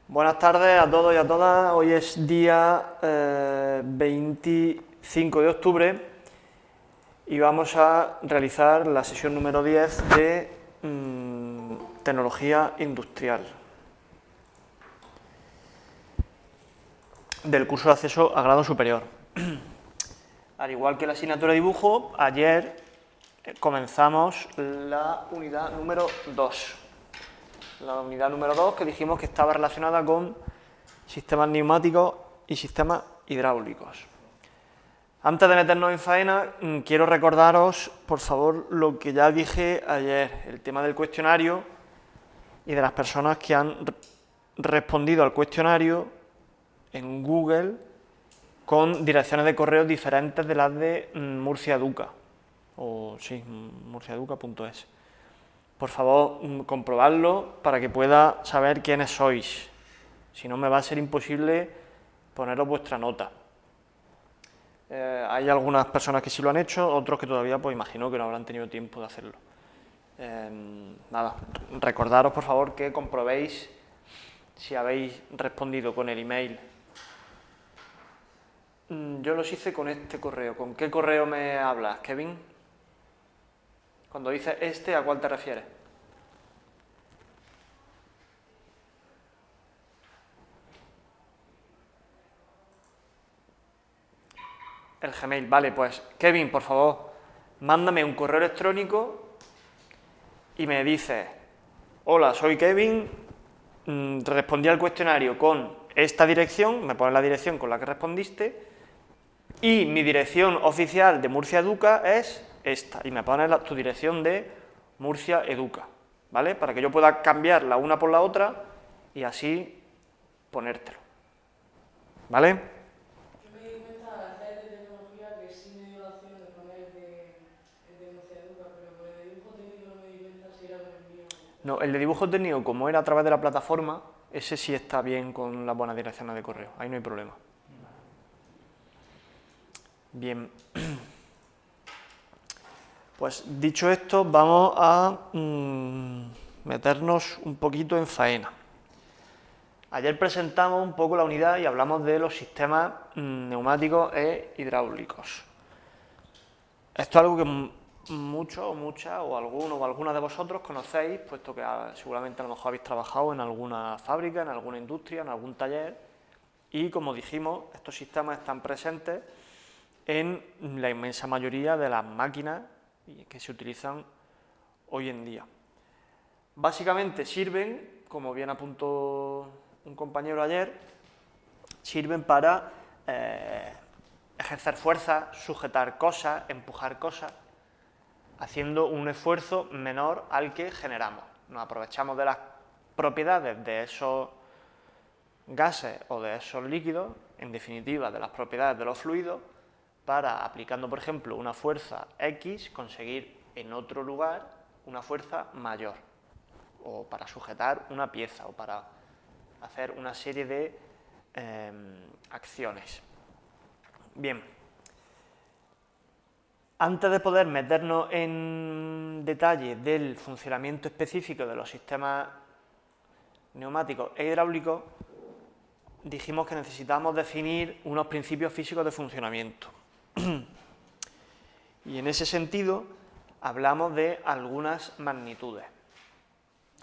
Buenas tardes a todos y a todas. Hoy es día 25 de octubre y vamos a realizar la sesión número 10 de Tecnología Industrial del curso de acceso a grado superior. Al igual que la asignatura de dibujo, ayer comenzamos la unidad número 2. La unidad número 2 que dijimos que estaba relacionada con sistemas neumáticos y sistemas hidráulicos. Antes de meternos en faena, quiero recordaros, por favor, lo que ya dije ayer, el tema del cuestionario y de las personas que han respondido al cuestionario en Google con direcciones de correo diferentes de las de Murcia Educa, o sí, murciaeduca.es. Por favor, comprobadlo para que pueda saber quiénes sois. Si no, me va a ser imposible poneros vuestra nota. Hay algunas personas que sí lo han hecho, otros que todavía, pues imagino que no habrán tenido tiempo de hacerlo. Nada, recordaros, por favor, que comprobéis si habéis respondido con el email. Yo los hice con este correo. ¿Con qué correo me hablas, Kevin? Cuando dices este, ¿a cuál te refieres? El Gmail, vale, pues Kevin, por favor, mándame un correo electrónico y me dices: hola, soy Kevin, respondí al cuestionario con esta dirección, me pones la dirección con la que respondiste, y mi dirección oficial de Murcia Educa es esta, y me pones tu dirección de Murcia Educa, ¿vale? Para que yo pueda cambiar la una por la otra y así ponértelo, ¿vale? No, el de dibujo técnico, como era a través de la plataforma, ese sí está bien con las buenas direcciones de correo, ahí no hay problema. Bien, pues dicho esto, vamos a meternos un poquito en faena. Ayer presentamos un poco la unidad y hablamos de los sistemas neumáticos e hidráulicos. Esto es algo que muchos o muchas o alguno o alguna de vosotros conocéis, puesto que seguramente a lo mejor habéis trabajado en alguna fábrica, en alguna industria, en algún taller, y como dijimos, estos sistemas están presentes en la inmensa mayoría de las máquinas que se utilizan hoy en día. Básicamente sirven, como bien apuntó un compañero ayer, sirven para ejercer fuerza, sujetar cosas, empujar cosas, haciendo un esfuerzo menor al que generamos. Nos aprovechamos de las propiedades de esos gases o de esos líquidos, en definitiva de las propiedades de los fluidos, para, aplicando por ejemplo una fuerza X, conseguir en otro lugar una fuerza mayor, o para sujetar una pieza, o para hacer una serie de acciones. Bien, antes de poder meternos en detalle del funcionamiento específico de los sistemas neumáticos e hidráulicos, dijimos que necesitábamos definir unos principios físicos de funcionamiento. Y en ese sentido hablamos de algunas magnitudes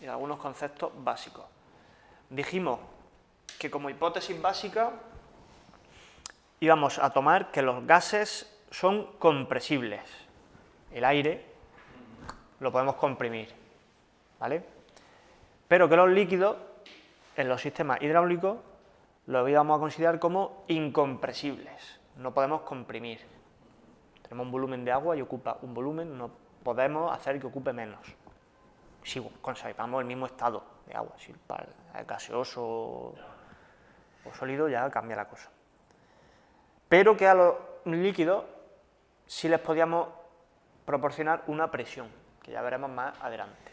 y de algunos conceptos básicos. Dijimos que como hipótesis básica íbamos a tomar que los gases son compresibles. El aire lo podemos comprimir, ¿vale? Pero que los líquidos en los sistemas hidráulicos los íbamos a considerar como incompresibles. No podemos comprimir. Tenemos un volumen de agua y ocupa un volumen, no podemos hacer que ocupe menos. Si conservamos el mismo estado de agua, si es gaseoso o sólido, ya cambia la cosa. Pero que a los líquidos sí les podíamos proporcionar una presión, que ya veremos más adelante.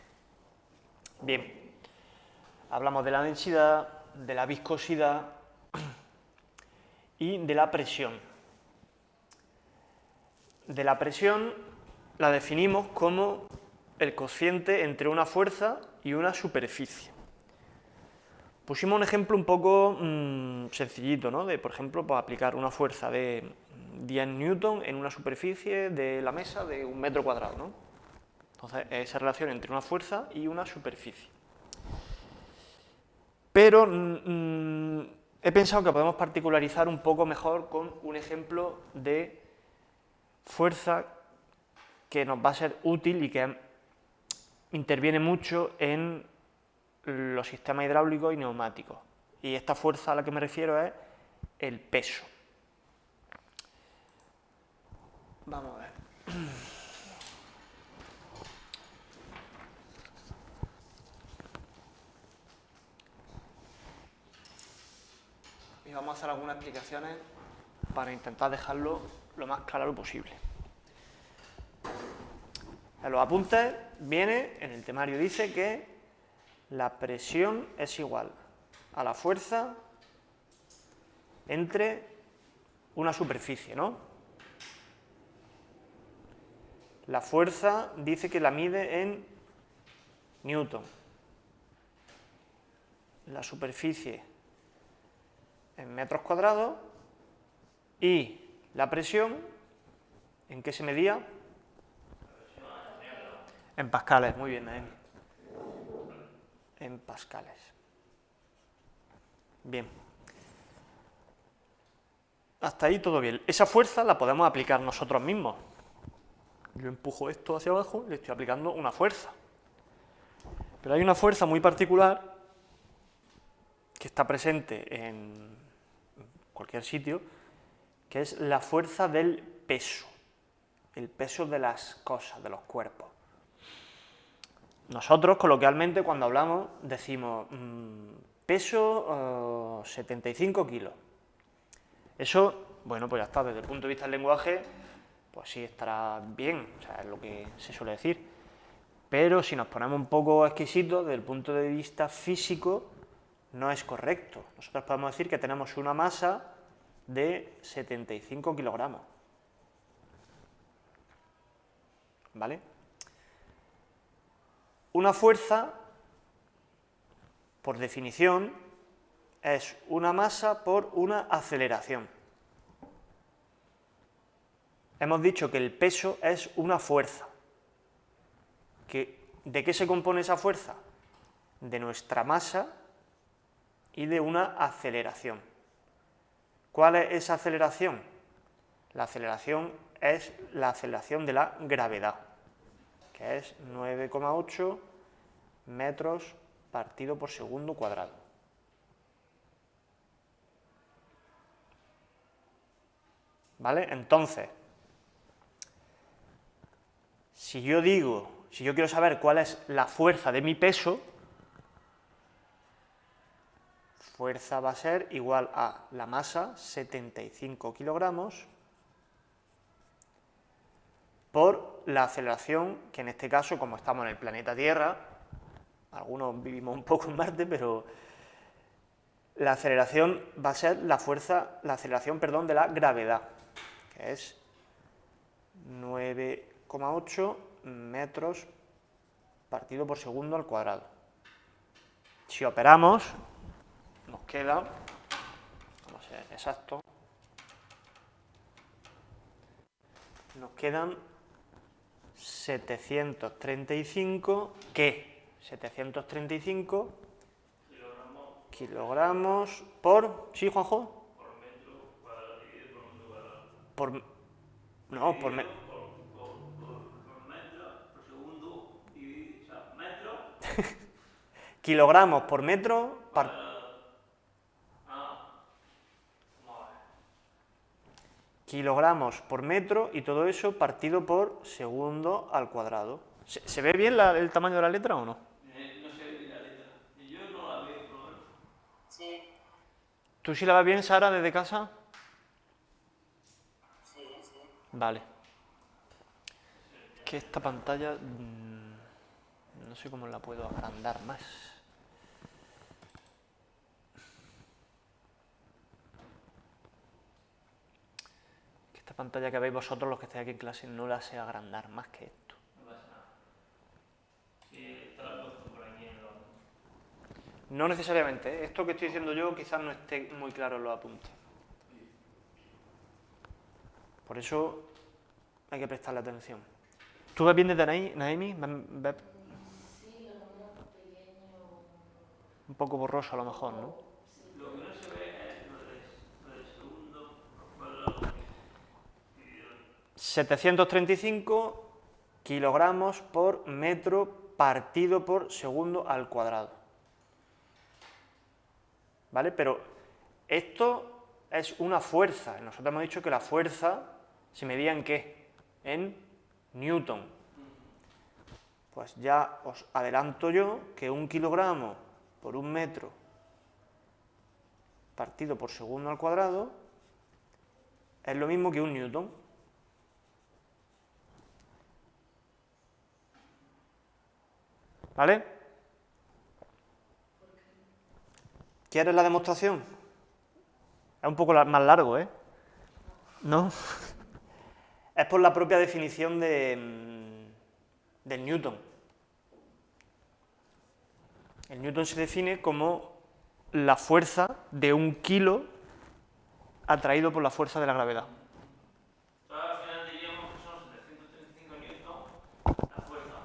Bien, hablamos de la densidad, de la viscosidad y de la presión. De la presión la definimos como el cociente entre una fuerza y una superficie. Pusimos un ejemplo un poco sencillito, ¿no? De, por ejemplo, pues, aplicar una fuerza de 10 newton en una superficie de la mesa de 1 metro cuadrado, ¿no? Entonces, esa relación entre una fuerza y una superficie. Pero he pensado que podemos particularizar un poco mejor con un ejemplo de fuerza que nos va a ser útil y que interviene mucho en los sistemas hidráulicos y neumáticos. Y esta fuerza a la que me refiero es el peso. Vamos a ver. Y vamos a hacer algunas explicaciones para intentar dejarlo lo más claro posible. En los apuntes viene, en el temario dice que la presión es igual a la fuerza entre una superficie, ¿no? La fuerza dice que la mide en newton. La superficie en metros cuadrados y la presión, ¿en qué se medía? En pascales, muy bien, Noemi. En pascales. Bien. Hasta ahí todo bien. Esa fuerza la podemos aplicar nosotros mismos. Yo empujo esto hacia abajo y le estoy aplicando una fuerza. Pero hay una fuerza muy particular que está presente en cualquier sitio, que es la fuerza del peso. El peso de las cosas, de los cuerpos. Nosotros, coloquialmente, cuando hablamos, decimos peso 75 kilos. Eso, bueno, pues ya está, desde el punto de vista del lenguaje, pues sí estará bien, o sea, es lo que se suele decir. Pero si nos ponemos un poco exquisitos, desde el punto de vista físico, no es correcto. Nosotros podemos decir que tenemos una masa de 75 kilogramos. ¿Vale? Una fuerza, por definición, es una masa por una aceleración. Hemos dicho que el peso es una fuerza. ¿De qué se compone esa fuerza? De nuestra masa y de una aceleración. ¿Cuál es esa aceleración? La aceleración es la aceleración de la gravedad, que es 9,8 metros partido por segundo cuadrado. ¿Vale? Entonces, si yo quiero saber cuál es la fuerza de mi peso, fuerza va a ser igual a la masa, 75 kilogramos, por la aceleración, que en este caso, como estamos en el planeta Tierra, algunos vivimos un poco en Marte, pero la aceleración va a ser la aceleración de la gravedad, que es 9,8 metros partido por segundo al cuadrado. Si operamos, nos queda, vamos a ser exacto, nos quedan 735, ¿qué? 735 kilogramos por, ¿sí, Juanjo? Por metro cuadrado dividido por segundo cuadrado. No, por metro, por segundo, dividido, o sea, metro kilogramos por metro, cuadrado. Vamos a ver. kilogramos por metro y todo eso partido por segundo al cuadrado. ¿Se ve bien el tamaño de la letra o no? No se ve la letra. Yo no la veo, por lo menos. Sí. ¿Tú sí la ves bien, Sara, desde casa? Sí. Vale. Que esta pantalla no sé cómo la puedo agrandar más. Que esta pantalla que veis vosotros, los que estáis aquí en clase, no la sé agrandar más que esto. No pasa nada. Sí, está la puesto por aquí en el No necesariamente, ¿eh? Esto que estoy diciendo yo quizás no esté muy claro en los apuntes. Por eso hay que prestarle atención. ¿Tú ves bien desde ahí, Naemi? ¿Ves? Sí, lo noto pequeño. Un poco borroso a lo mejor, ¿no? Lo que no se ve es lo del segundo cuadrado. 735 kilogramos por metro partido por segundo al cuadrado. ¿Vale? Pero esto es una fuerza. Nosotros hemos dicho que la fuerza se medía ¿en qué? En Newton. Pues ya os adelanto yo que 1 kilogramo por 1 metro partido por segundo al cuadrado es lo mismo que 1 newton. ¿Vale? ¿Quieres la demostración? Es un poco más largo, ¿eh? ¿No? Es por la propia definición del Newton. El Newton se define como la fuerza de 1 kilo atraído por la fuerza de la gravedad. Entonces, al final diríamos que son 735 newton la fuerza.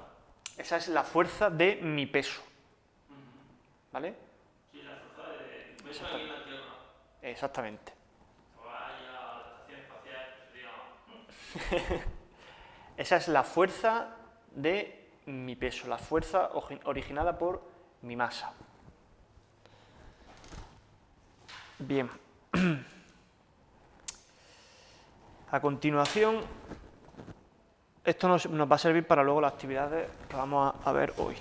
Esa es la fuerza de mi peso. ¿Vale? Sí, la fuerza de peso aquí en la Tierra. Exactamente. Vaya, la estación espacial sería... Esa es la fuerza de mi peso, la fuerza originada por mi masa. Bien. A continuación, esto nos va a servir para luego las actividades que vamos a ver hoy.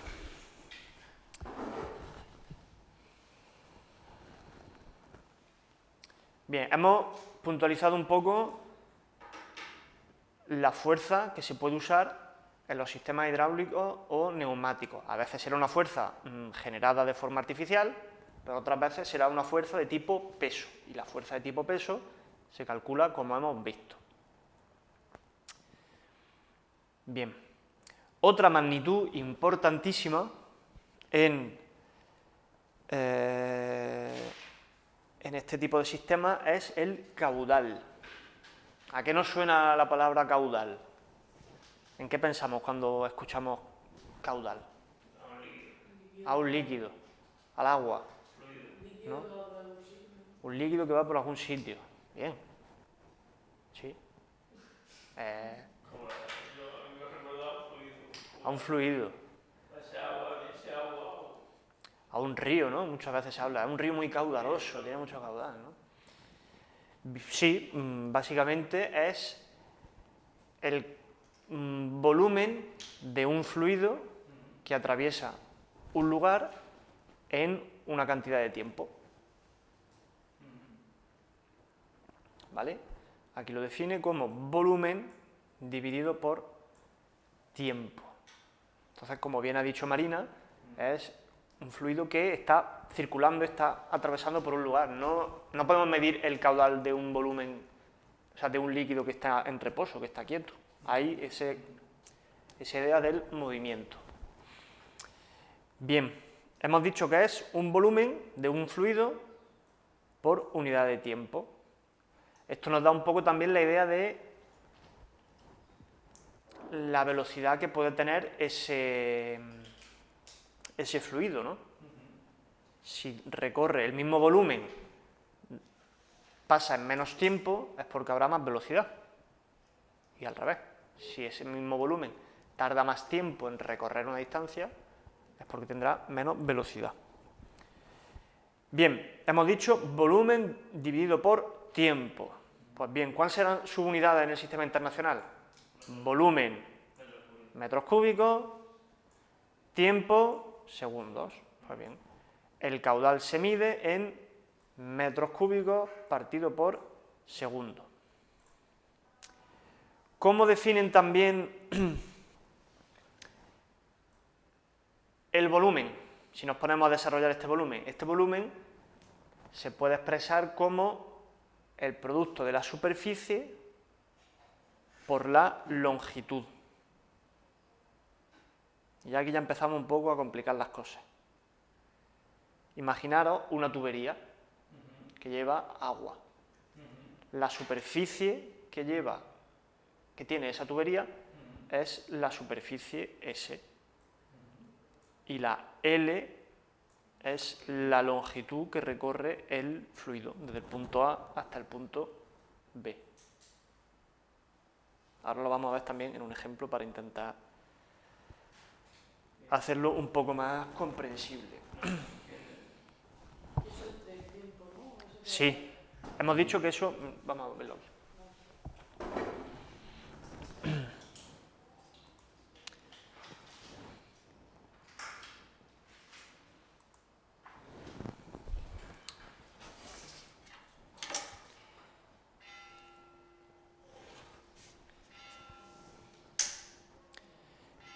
Bien, hemos puntualizado un poco la fuerza que se puede usar en los sistemas hidráulicos o neumáticos. A veces será una fuerza generada de forma artificial, pero otras veces será una fuerza de tipo peso. Y la fuerza de tipo peso se calcula como hemos visto. Bien, otra magnitud importantísima en este tipo de sistemas es el caudal. ¿A qué nos suena la palabra caudal? ¿En qué pensamos cuando escuchamos caudal? A un líquido, al agua, ¿no? Un líquido que va por algún sitio. Bien. Sí. A un fluido. A un río, ¿no? Muchas veces se habla. Es un río muy caudaloso, tiene mucho caudal, ¿no? Sí, básicamente es el volumen de un fluido que atraviesa un lugar en una cantidad de tiempo. ¿Vale? Aquí lo define como volumen dividido por tiempo. Entonces, como bien ha dicho Marina, es un fluido que está circulando, está atravesando por un lugar. No podemos medir el caudal de un volumen, o sea, de un líquido que está en reposo, que está quieto. Hay esa idea del movimiento. Bien, hemos dicho que es un volumen de un fluido por unidad de tiempo. Esto nos da un poco también la idea de la velocidad que puede tener ese fluido, ¿no? Si recorre el mismo volumen, pasa en menos tiempo, es porque habrá más velocidad. Y al revés, si ese mismo volumen tarda más tiempo en recorrer una distancia, es porque tendrá menos velocidad. Bien, hemos dicho volumen dividido por tiempo. Pues bien, ¿cuáles serán sus unidades en el sistema internacional? Volumen, metros cúbicos, tiempo, segundos. Pues bien, el caudal se mide en metros cúbicos partido por segundo. ¿Cómo definen también el volumen? Si nos ponemos a desarrollar este volumen se puede expresar como el producto de la superficie por la longitud. Y aquí ya empezamos un poco a complicar las cosas. Imaginaros una tubería que lleva agua. La superficie que tiene esa tubería es la superficie S. Y la L es la longitud que recorre el fluido, desde el punto A hasta el punto B. Ahora lo vamos a ver también en un ejemplo para intentar hacerlo un poco más comprensible. Eso es del tiempo, ¿no? Sí, hemos dicho que eso... Vamos a verlo aquí.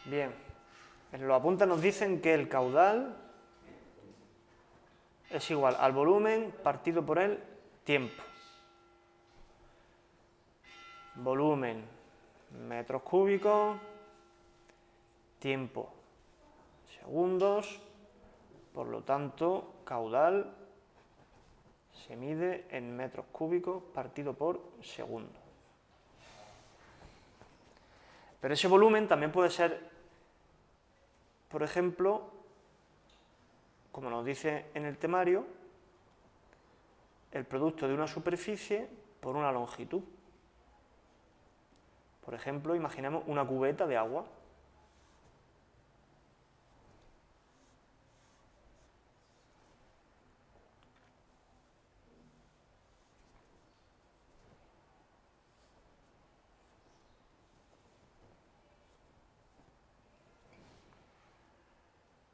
Bien, en los apuntes nos dicen que el caudal es igual al volumen partido por el tiempo. Volumen, metros cúbicos, tiempo, segundos, por lo tanto, caudal se mide en metros cúbicos partido por segundo. Pero ese volumen también puede ser, por ejemplo, como nos dice en el temario, el producto de una superficie por una longitud. Por ejemplo, imaginemos una cubeta de agua.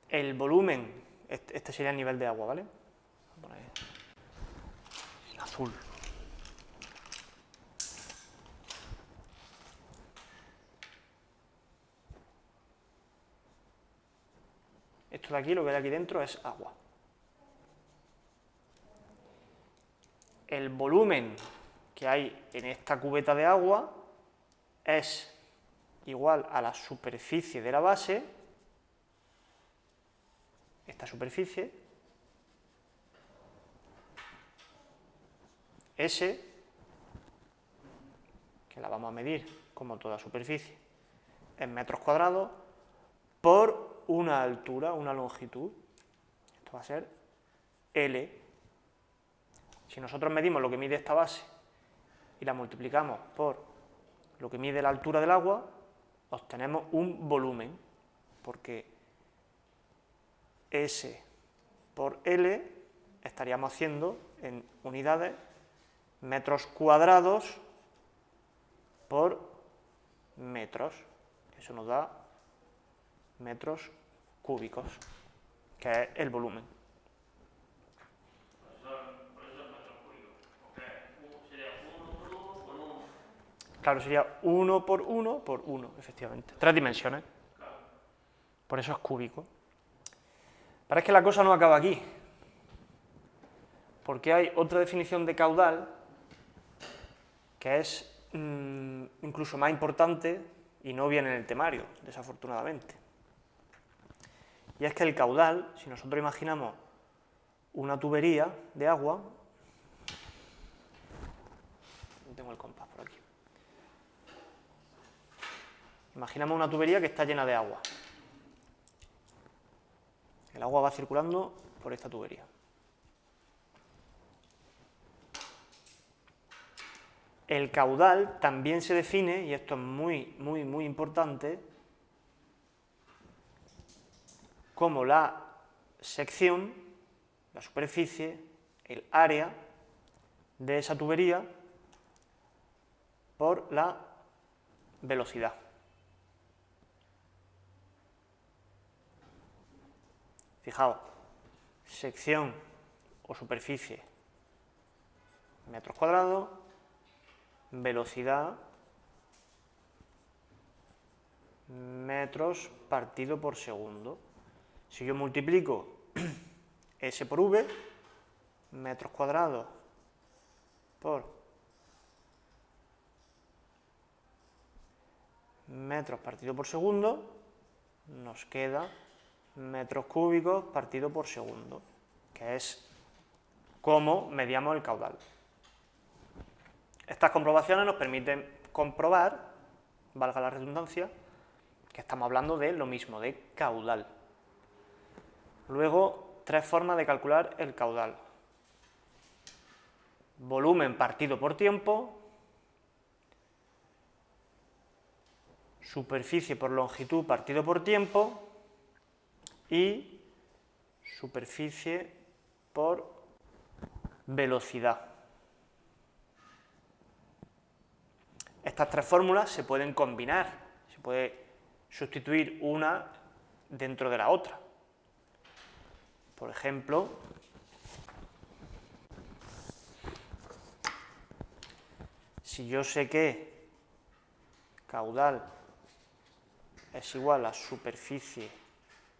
El volumen, este sería el nivel de agua, ¿vale? Voy a poner en azul. Esto de aquí, lo que hay aquí dentro, es agua. El volumen que hay en esta cubeta de agua es igual a la superficie de la base, esta superficie, S, que la vamos a medir como toda superficie, en metros cuadrados, por una altura, una longitud. Esto va a ser L. Si nosotros medimos lo que mide esta base y la multiplicamos por lo que mide la altura del agua, obtenemos un volumen, porque S por L estaríamos haciendo en unidades metros cuadrados por metros. Eso nos da metros cúbicos, que es el volumen. Por eso es metros cúbicos. Porque sería 1 por 1 por 1. Claro, sería 1 por 1 por 1, efectivamente. 3 dimensiones. Claro. Por eso es cúbico. Pero es que la cosa no acaba aquí. Porque hay otra definición de caudal que es incluso más importante y no viene en el temario, desafortunadamente. Y es que el caudal, si nosotros imaginamos una tubería de agua, tengo el compás por aquí, imaginamos una tubería que está llena de agua. El agua va circulando por esta tubería. El caudal también se define, y esto es muy importante, como la sección, la superficie, el área de esa tubería por la velocidad. Fijaos, sección o superficie, metros cuadrados, velocidad, metros partido por segundo. Si yo multiplico S por V, metros cuadrados por metros partido por segundo, nos queda metros cúbicos partido por segundo. que es cómo medíamos el caudal. Estas comprobaciones nos permiten comprobar, valga la redundancia, que estamos hablando de lo mismo, de caudal. Luego, 3 formas de calcular el caudal. Volumen partido por tiempo, superficie por longitud partido por tiempo y superficie por velocidad. Estas 3 fórmulas se pueden combinar, se puede sustituir una dentro de la otra. Por ejemplo, si yo sé que caudal es igual a superficie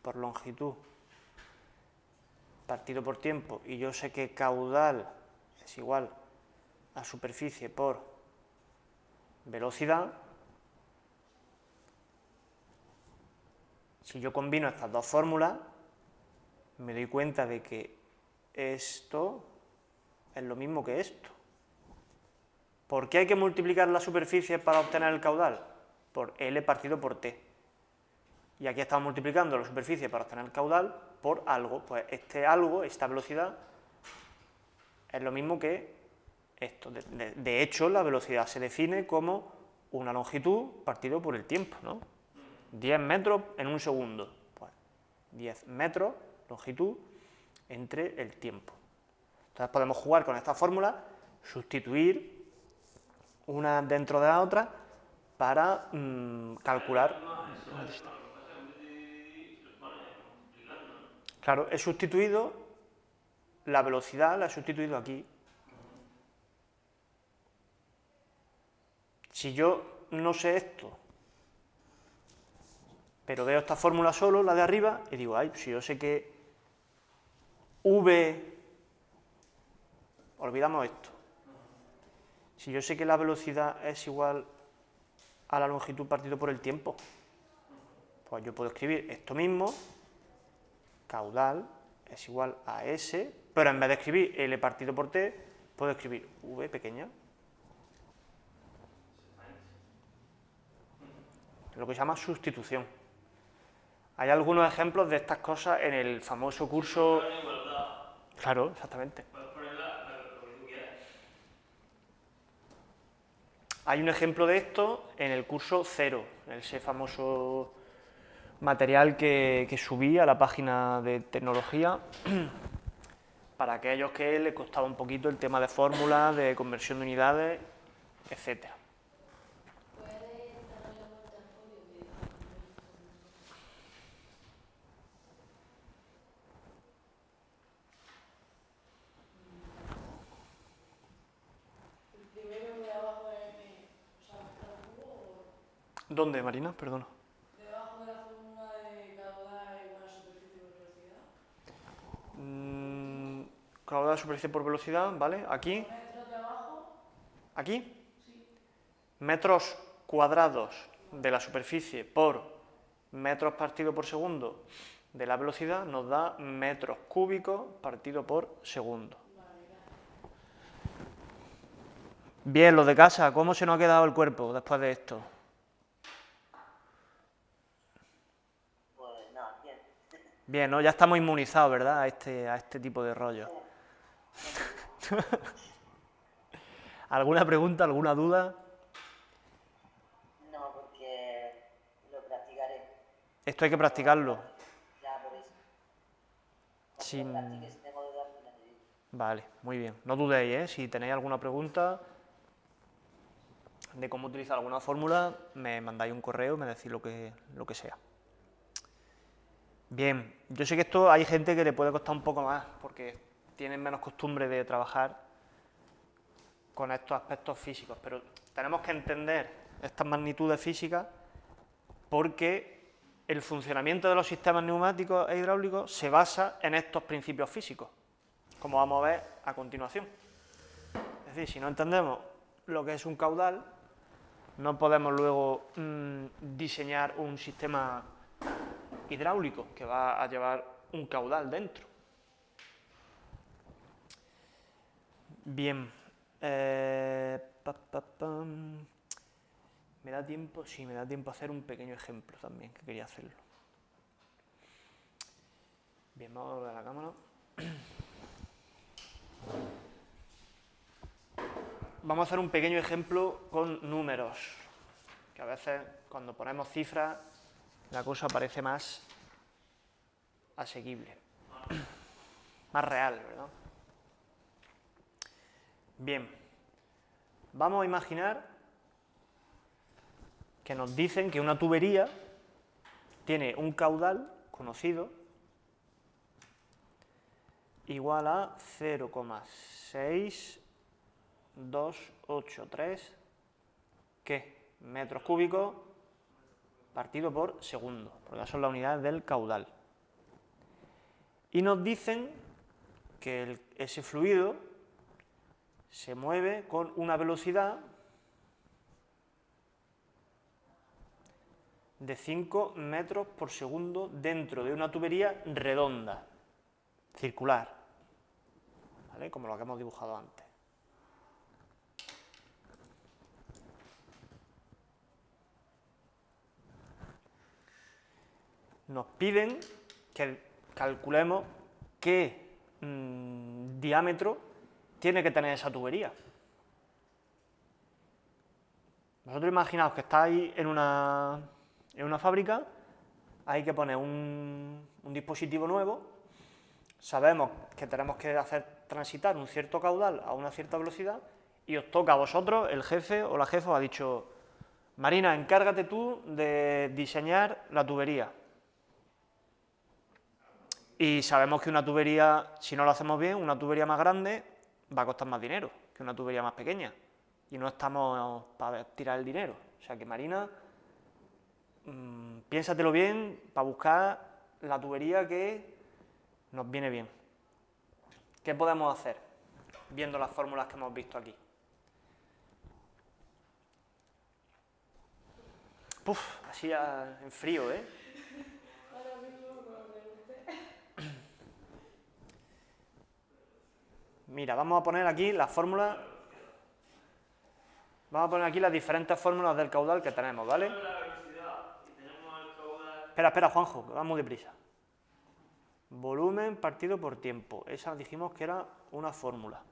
por longitud partido por tiempo y yo sé que caudal es igual a superficie por velocidad, si yo combino estas 2 fórmulas, me doy cuenta de que esto es lo mismo que esto. ¿Por qué hay que multiplicar la superficie para obtener el caudal? Por L partido por T. Y aquí estamos multiplicando la superficie para obtener el caudal por algo. Pues este algo, esta velocidad, es lo mismo que esto. De hecho, la velocidad se define como una longitud partido por el tiempo, ¿no? 10 metros en un segundo. Pues 10 metros, longitud, entre el tiempo. Entonces podemos jugar con esta fórmula, sustituir una dentro de la otra para calcular. Claro, he sustituido la velocidad, la he sustituido aquí. Si yo no sé esto, pero veo esta fórmula solo, la de arriba, y digo, ay, si yo sé que V, olvidamos esto, si yo sé que la velocidad es igual a la longitud partido por el tiempo, pues yo puedo escribir esto mismo, caudal es igual a S, pero en vez de escribir L partido por T, puedo escribir V pequeña. Lo que se llama sustitución. Hay algunos ejemplos de estas cosas en el famoso curso. Claro, exactamente. Hay un ejemplo de esto en el curso 0, ese famoso material que subí a la página de tecnología para aquellos que les costaba un poquito el tema de fórmulas, de conversión de unidades, etcétera. ¿Dónde, Marina? Perdona. ¿Debajo de la fórmula de caudal igual a superficie por velocidad? Caudal, superficie por velocidad, ¿vale? Aquí. ¿Metros de abajo? ¿Aquí? Sí. Metros cuadrados de la superficie por metros partido por segundo de la velocidad nos da metros cúbicos partido por segundo. Bien, los de casa, ¿cómo se nos ha quedado el cuerpo después de esto? Bien, ¿no? Ya estamos inmunizados, ¿verdad? A este tipo de rollo. ¿Alguna pregunta, alguna duda? No, porque lo practicaré. Esto hay que practicarlo. Ya, por eso. Sin... Lo practique, si tengo dudas, pues te digo. Vale, muy bien. No dudéis, ¿eh? Si tenéis alguna pregunta de cómo utilizar alguna fórmula, me mandáis un correo, me decís lo que sea. Bien, yo sé que esto hay gente que le puede costar un poco más, porque tienen menos costumbre de trabajar con estos aspectos físicos, pero tenemos que entender estas magnitudes físicas porque el funcionamiento de los sistemas neumáticos e hidráulicos se basa en estos principios físicos, como vamos a ver a continuación. Es decir, si no entendemos lo que es un caudal, no podemos luego diseñar un sistema hidráulico que va a llevar un caudal dentro. Bien. ¿Me da tiempo? Sí, me da tiempo a hacer un pequeño ejemplo también, que quería hacerlo. Bien, vamos a volver a la cámara. Vamos a hacer un pequeño ejemplo con números, que a veces cuando ponemos cifras la cosa parece más asequible, más real, ¿verdad? Bien, vamos a imaginar que nos dicen que una tubería tiene un caudal conocido igual a 0,6283 ¿qué? Metros cúbicos partido por segundo, porque esas son las unidades del caudal. Y nos dicen que ese fluido se mueve con una velocidad de 5 metros por segundo dentro de una tubería redonda, circular, ¿vale? Como lo que hemos dibujado antes. Nos piden que calculemos qué diámetro tiene que tener esa tubería. Vosotros imaginaos que estáis en una fábrica, hay que poner un dispositivo nuevo, sabemos que tenemos que hacer transitar un cierto caudal a una cierta velocidad y os toca a vosotros, el jefe o la jefa os ha dicho: Marina, encárgate tú de diseñar la tubería. Y sabemos que una tubería, si no lo hacemos bien, una tubería más grande va a costar más dinero que una tubería más pequeña. Y no estamos para tirar el dinero. O sea que, Marina, piénsatelo bien para buscar la tubería que nos viene bien. ¿Qué podemos hacer viendo las fórmulas que hemos visto aquí? Puf, así ya en frío, ¿eh? Ahora mismo no me guste. Mira, vamos a poner aquí las fórmulas. Vamos a poner aquí las diferentes fórmulas del caudal que tenemos, ¿vale? La velocidad y tenemos el caudal. Espera, Juanjo, que vamos deprisa. Volumen partido por tiempo. Esa dijimos que era una fórmula.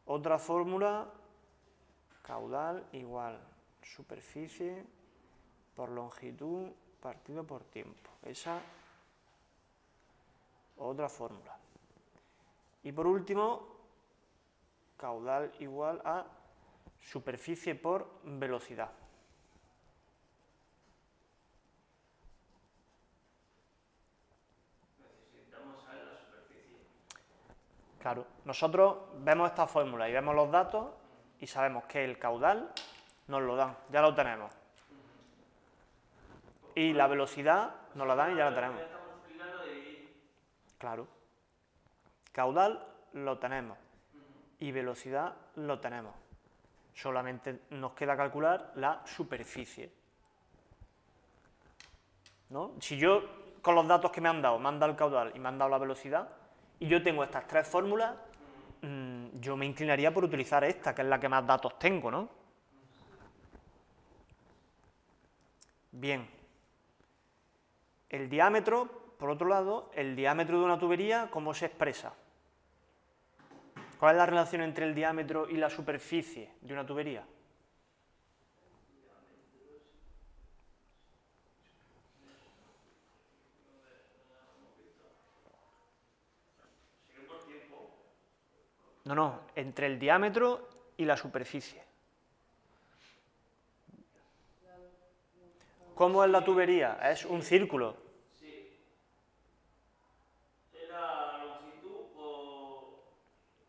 Otra fórmula, caudal igual superficie por longitud partido por tiempo. Esa, otra fórmula. Y por último, caudal igual a superficie por velocidad. Necesitamos saber la superficie. Claro, nosotros vemos esta fórmula y vemos los datos y sabemos que el caudal nos lo dan, ya lo tenemos. Y la velocidad nos la dan y ya la tenemos. Ya estamos explicando de dividir. Claro. Caudal lo tenemos y velocidad lo tenemos. Solamente nos queda calcular la superficie, ¿no? Si yo, con los datos que me han dado el caudal y me han dado la velocidad, y yo tengo estas tres fórmulas, yo me inclinaría por utilizar esta, que es la que más datos tengo, ¿no? Bien. El diámetro, por otro lado, el diámetro de una tubería, ¿cómo se expresa? ¿Cuál es la relación entre el diámetro y la superficie de una tubería? No, entre el diámetro y la superficie. ¿Cómo es la tubería? Es un círculo. Sí. Era la longitud por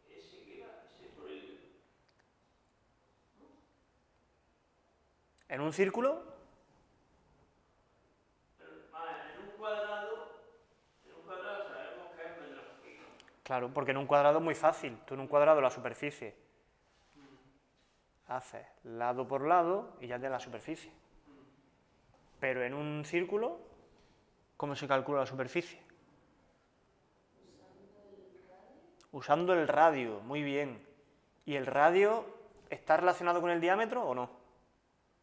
ese que era, ese por el. ¿En un círculo? En un cuadrado sabemos que es metros cúbicos. Claro, porque en un cuadrado es muy fácil. Tú en un cuadrado la superficie haces lado por lado y ya tienes la superficie. Pero en un círculo, ¿cómo se calcula la superficie? Usando el radio, muy bien. ¿Y el radio está relacionado con el diámetro o no?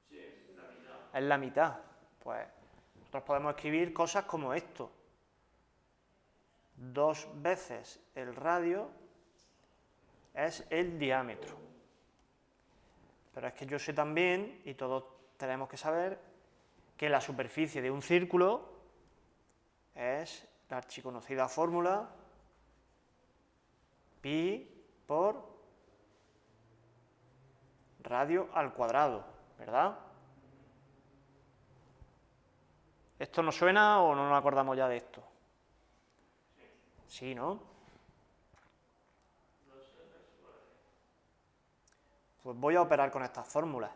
Sí, es la mitad. Es la mitad. Pues nosotros podemos escribir cosas como esto. 2 veces el radio es el diámetro. Pero es que yo sé también, y todos tenemos que saber, que la superficie de un círculo es la archiconocida fórmula pi por radio al cuadrado, ¿verdad? ¿Esto nos suena o no nos acordamos ya de esto? Sí, ¿no? Pues voy a operar con estas fórmulas.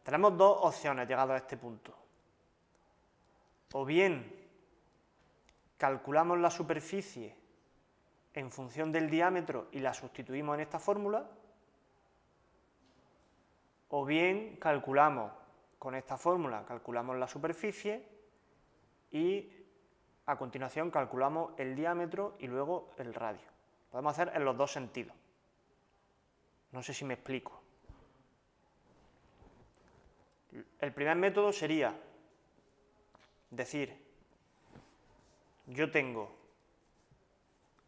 Tenemos dos opciones llegados a este punto. O bien calculamos la superficie en función del diámetro y la sustituimos en esta fórmula, o bien calculamos con esta fórmula, calculamos la superficie y a continuación calculamos el diámetro y luego el radio. Podemos hacer en los dos sentidos. No sé si me explico. El primer método sería decir, yo tengo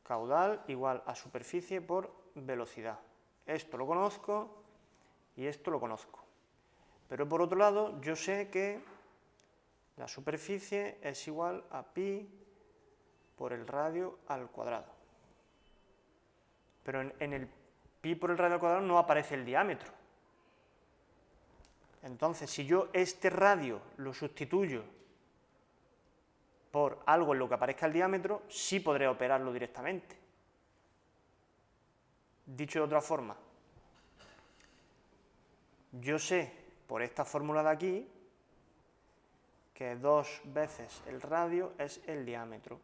caudal igual a superficie por velocidad. Esto lo conozco y esto lo conozco. Pero por otro lado, yo sé que la superficie es igual a pi por el radio al cuadrado. Pero en el pi por el radio al cuadrado no aparece el diámetro. Entonces, si yo este radio lo sustituyo por algo en lo que aparezca el diámetro, sí podré operarlo directamente. Dicho de otra forma, yo sé por esta fórmula de aquí que 2 veces el radio es el diámetro.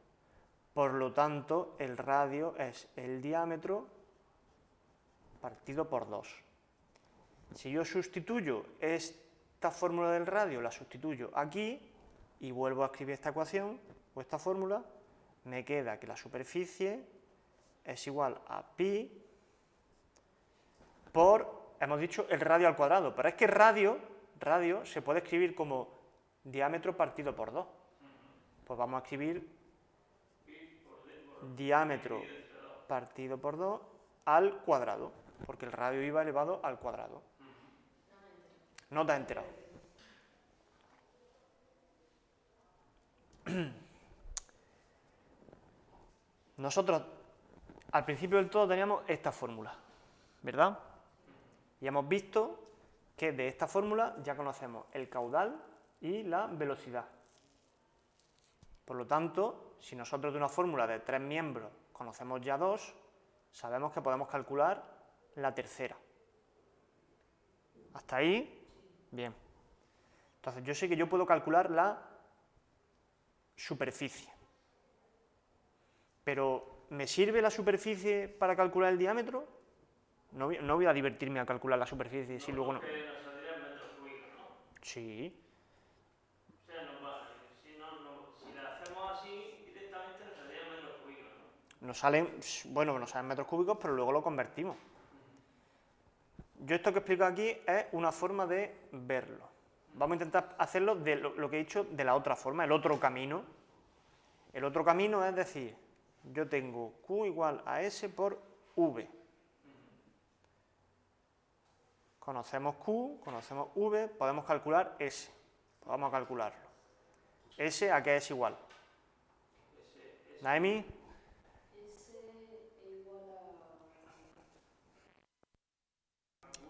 Por lo tanto, el radio es el diámetro partido por 2. Si yo sustituyo esta fórmula del radio, la sustituyo aquí y vuelvo a escribir esta ecuación o esta fórmula, me queda que la superficie es igual a pi por, hemos dicho, el radio al cuadrado, pero es que radio se puede escribir como diámetro partido por 2. Pues vamos a escribir diámetro partido por 2 al cuadrado, porque el radio iba elevado al cuadrado. No te has enterado. Nosotros, al principio del todo, teníamos esta fórmula, ¿verdad? Y hemos visto que de esta fórmula ya conocemos el caudal y la velocidad. Por lo tanto, si nosotros de una fórmula de 3 miembros conocemos ya 2, sabemos que podemos calcular la tercera. ¿Hasta ahí? Bien. Entonces, yo sé que yo puedo calcular la superficie. Pero, ¿me sirve la superficie para calcular el diámetro? No voy a divertirme a calcular la superficie si luego no... Porque nos saldrían metros cúbicos, ¿no? Sí. O sea, si la hacemos así directamente nos saldrían metros cúbicos, ¿no? Nos salen metros cúbicos, pero luego lo convertimos. Yo esto que explico aquí es una forma de verlo. Vamos a intentar hacerlo de lo que he dicho de la otra forma, el otro camino. El otro camino es decir, yo tengo Q igual a S por V. Conocemos Q, conocemos V, podemos calcular S. Vamos a calcularlo. ¿S a qué es igual? ¿Naemi?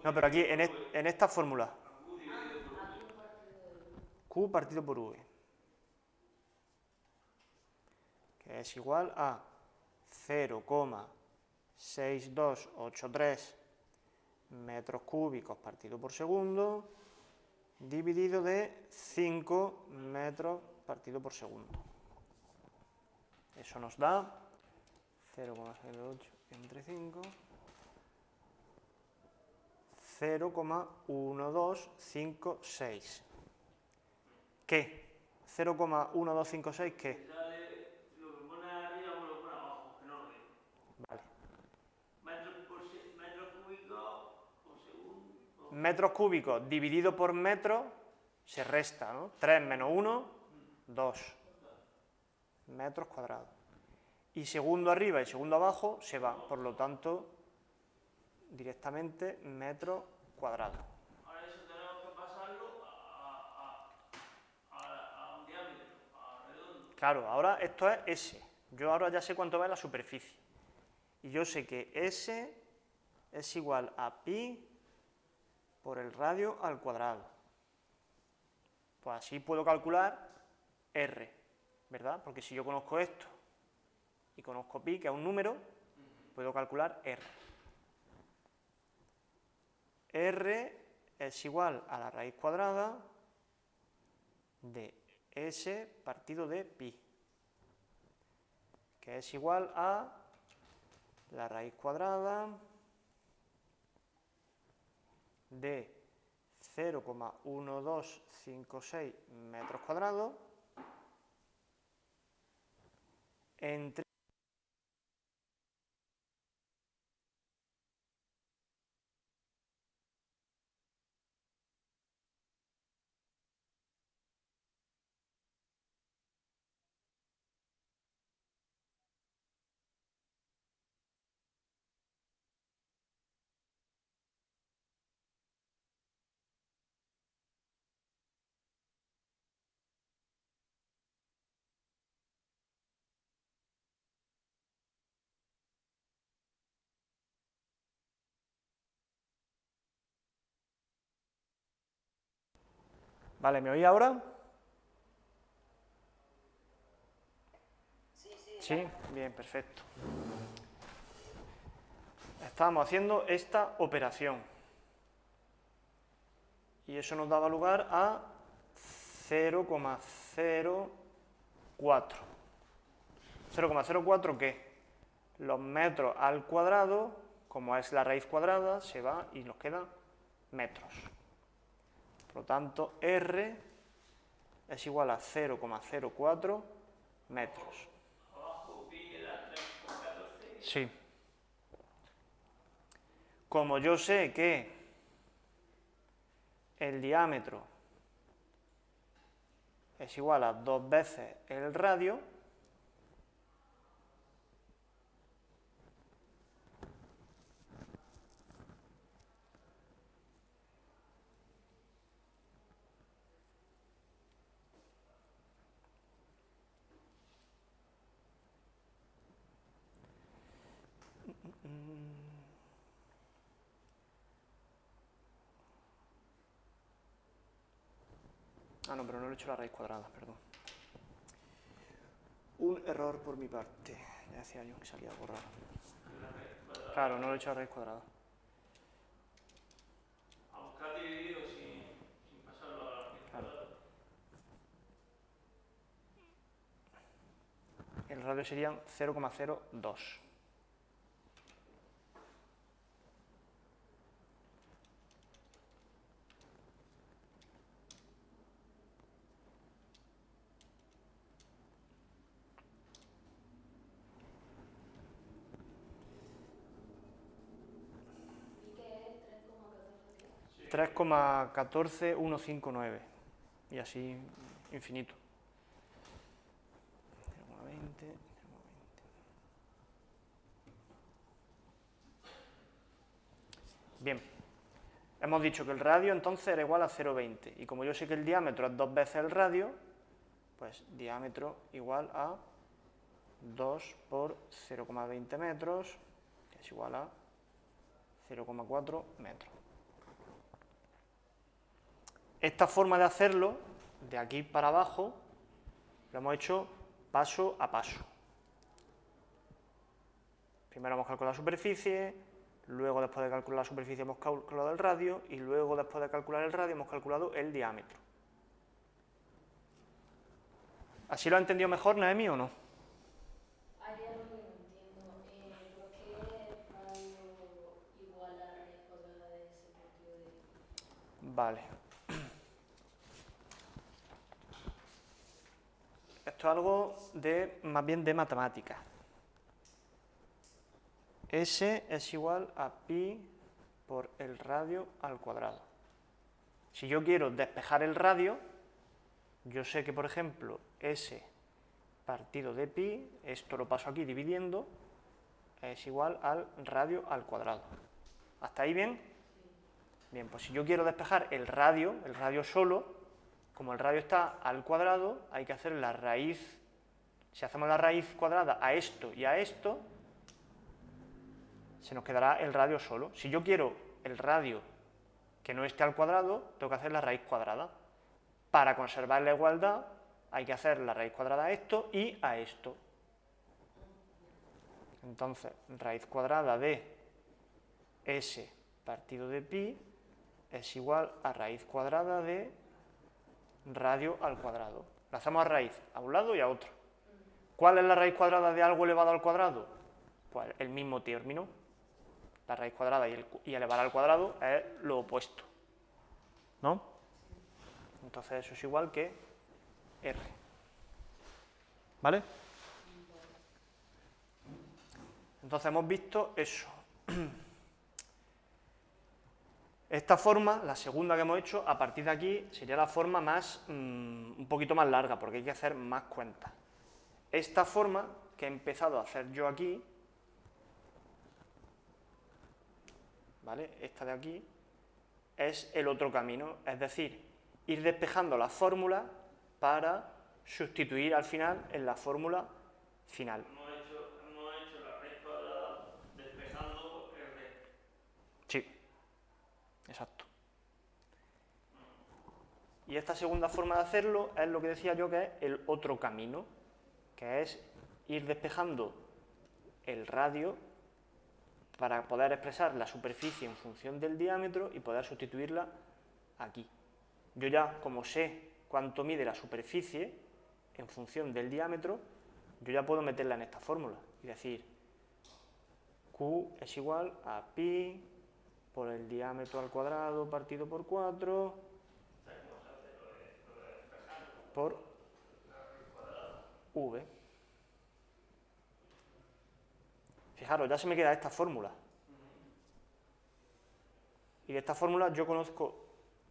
No, pero aquí, en esta fórmula. Q partido por V. Que es igual a 0,6283 metros cúbicos partido por segundo, dividido de 5 metros partido por segundo. Eso nos da 0,08 entre 5, 0,1256. ¿Qué? 0,1256, ¿qué? Sale lo que pone arriba o lo que pone abajo, en orden. Vale. Metros cúbicos por segundo. Metros cúbicos dividido por metros se resta, ¿no? 3 menos 1, 2 metros cuadrados. Y segundo arriba y segundo abajo se va, por lo tanto, directamente metros cuadrados. Ahora eso tenemos que pasarlo a un diámetro, a redondo. Claro, ahora esto es S. Yo ahora ya sé cuánto va la superficie. Y yo sé que S es igual a pi por el radio al cuadrado. Pues así puedo calcular R, ¿verdad? Porque si yo conozco esto y conozco pi, que es un número, puedo calcular R. R es igual a la raíz cuadrada de S partido de pi, que es igual a la raíz cuadrada de 0,1256 metros cuadrados entre ¿Vale? ¿Me oí ahora? Sí, Sí, bien, perfecto. Estábamos haciendo esta operación y eso nos daba lugar a 0,04. ¿0,04 qué? Los metros al cuadrado, como es la raíz cuadrada, se va y nos quedan metros. Por lo tanto, R es igual a 0,04 metros. Abajo pi era 3,14. Sí. Como yo sé que el diámetro es igual a 2 veces el radio, no, pero no le he hecho la raíz cuadrada, perdón. Un error por mi parte. Ya hacía años que salía algo raro. Claro, no le he hecho la raíz cuadrada. A buscar dividido sin pasarlo a la raíz cuadrada. El radio serían 0,02. ¿Y qué es 3,14? 3,14159 y así infinito. 0,20, 0,20. Bien, hemos dicho que el radio entonces era igual a 0,20 y como yo sé que el diámetro es 2 veces el radio, pues diámetro igual a 2 por 0,20 metros, que es igual a 0,4 metros. Esta forma de hacerlo, de aquí para abajo, lo hemos hecho paso a paso. Primero hemos calculado la superficie, luego después de calcular la superficie hemos calculado el radio y luego después de calcular el radio hemos calculado el diámetro. ¿Así lo ha entendido mejor, Noemi, o no? Hay algo que no entiendo. ¿Por qué el radio igual a la raíz cuadrada de ese partido de...? Vale. Esto es algo más bien de matemáticas. S es igual a pi por el radio al cuadrado. Si yo quiero despejar el radio, yo sé que, por ejemplo, S partido de pi, esto lo paso aquí dividiendo, es igual al radio al cuadrado. ¿Hasta ahí bien? Bien, pues si yo quiero despejar el radio solo, como el radio está al cuadrado, hay que hacer la raíz. Si hacemos la raíz cuadrada a esto y a esto, se nos quedará el radio solo. Si yo quiero el radio que no esté al cuadrado, tengo que hacer la raíz cuadrada. Para conservar la igualdad, hay que hacer la raíz cuadrada a esto y a esto. Entonces, raíz cuadrada de S partido de pi es igual a raíz cuadrada de radio al cuadrado. Lo hacemos a raíz a un lado y a otro. ¿Cuál es la raíz cuadrada de algo elevado al cuadrado? Pues el mismo término. La raíz cuadrada y elevar al cuadrado es lo opuesto, ¿no? Entonces eso es igual que R. ¿Vale? Entonces hemos visto eso. Esta forma, la segunda que hemos hecho, a partir de aquí sería la forma más, un poquito más larga, porque hay que hacer más cuentas. Esta forma que he empezado a hacer yo aquí, ¿vale? Esta de aquí, es el otro camino, es decir, ir despejando la fórmula para sustituir al final en la fórmula final. Hemos hecho la raíz cuadrada despejando R. Sí, exacto. Y esta segunda forma de hacerlo es lo que decía yo que es el otro camino, que es ir despejando el radio para poder expresar la superficie en función del diámetro y poder sustituirla aquí. Yo ya, como sé cuánto mide la superficie en función del diámetro, yo ya puedo meterla en esta fórmula y decir Q es igual a pi por el diámetro al cuadrado partido por 4 por V. Fijaros, ya se me queda esta fórmula. Y de esta fórmula yo conozco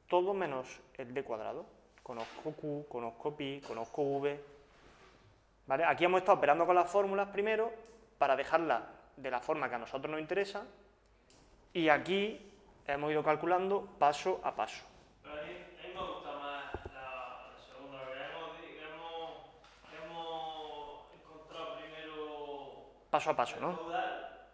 todo menos el d cuadrado. Conozco Q, conozco pi, conozco V. ¿Vale? Aquí hemos estado operando con las fórmulas primero para dejarlas de la forma que a nosotros nos interesa. Y aquí hemos ido calculando paso a paso. Pero a mí me gusta más la segunda, porque hemos encontrado primero Paso a paso, el ¿no? caudal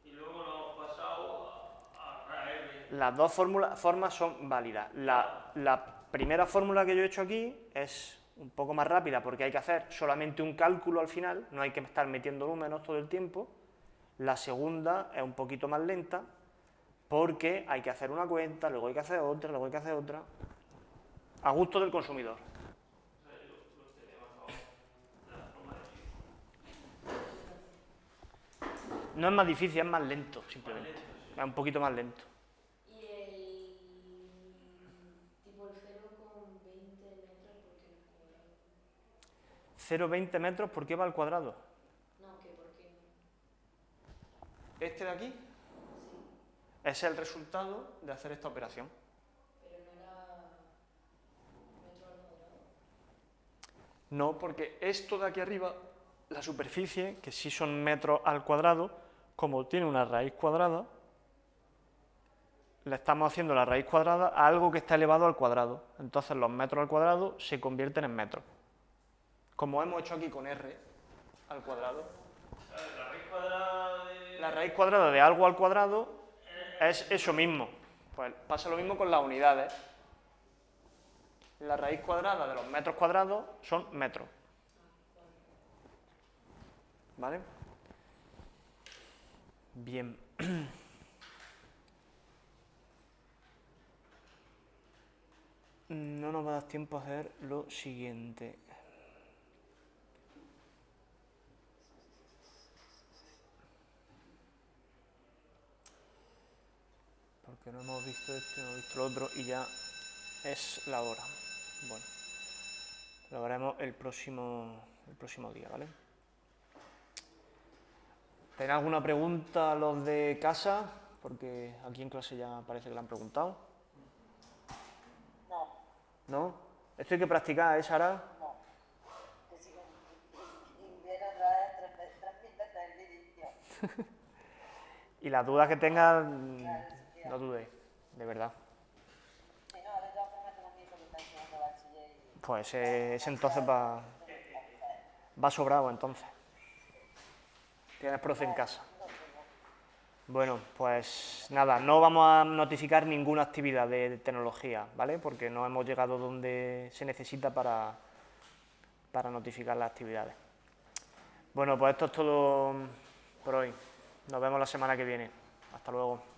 y luego nos hemos pasado a R. Las dos formas son válidas. La primera fórmula que yo he hecho aquí es un poco más rápida porque hay que hacer solamente un cálculo al final, no hay que estar metiendo números todo el tiempo. La segunda es un poquito más lenta porque hay que hacer una cuenta, luego hay que hacer otra, luego hay que hacer otra, a gusto del consumidor. No es más difícil, es más lento, simplemente. Es un poquito más lento. Y el tipo el 0,20 metros, ¿por qué no cuadrado? 0,20 metros, ¿por qué va al cuadrado? No, que por qué no. Este de aquí Sí, es el resultado de hacer esta operación. pero no era metro al cuadrado. No, porque esto de aquí arriba, la superficie, que sí son metros al cuadrado, como tiene una raíz cuadrada, le estamos haciendo la raíz cuadrada a algo que está elevado al cuadrado. Entonces los metros al cuadrado se convierten en metros. Como hemos hecho aquí con R al cuadrado. La raíz cuadrada de... La raíz cuadrada de algo al cuadrado es eso mismo. Pues pasa lo mismo con las unidades. La raíz cuadrada de los metros cuadrados son metros. ¿Vale? Bien. No nos va a dar tiempo a hacer lo siguiente. Porque no hemos visto esto, no hemos visto lo otro y ya es la hora. Bueno. Lo veremos el próximo día, ¿vale? ¿Tenéis alguna pregunta los de casa? Porque aquí en clase ya parece que la han preguntado. No, ¿No? Esto hay que practicar, ¿eh, Sara? no. Que si viene otra vez 3.000 veces el vídeo. Y las dudas que tengas, Claro, sí, no dudéis, de verdad. Sí, no, de todas formas tengo a mi hijo que está en segundo bachiller y... Pues ese entonces va sobrado, entonces. Tienes profe en casa. Bueno, pues nada, no vamos a notificar ninguna actividad de tecnología, ¿vale? Porque no hemos llegado donde se necesita para notificar las actividades. Bueno, pues esto es todo por hoy. Nos vemos la semana que viene. Hasta luego.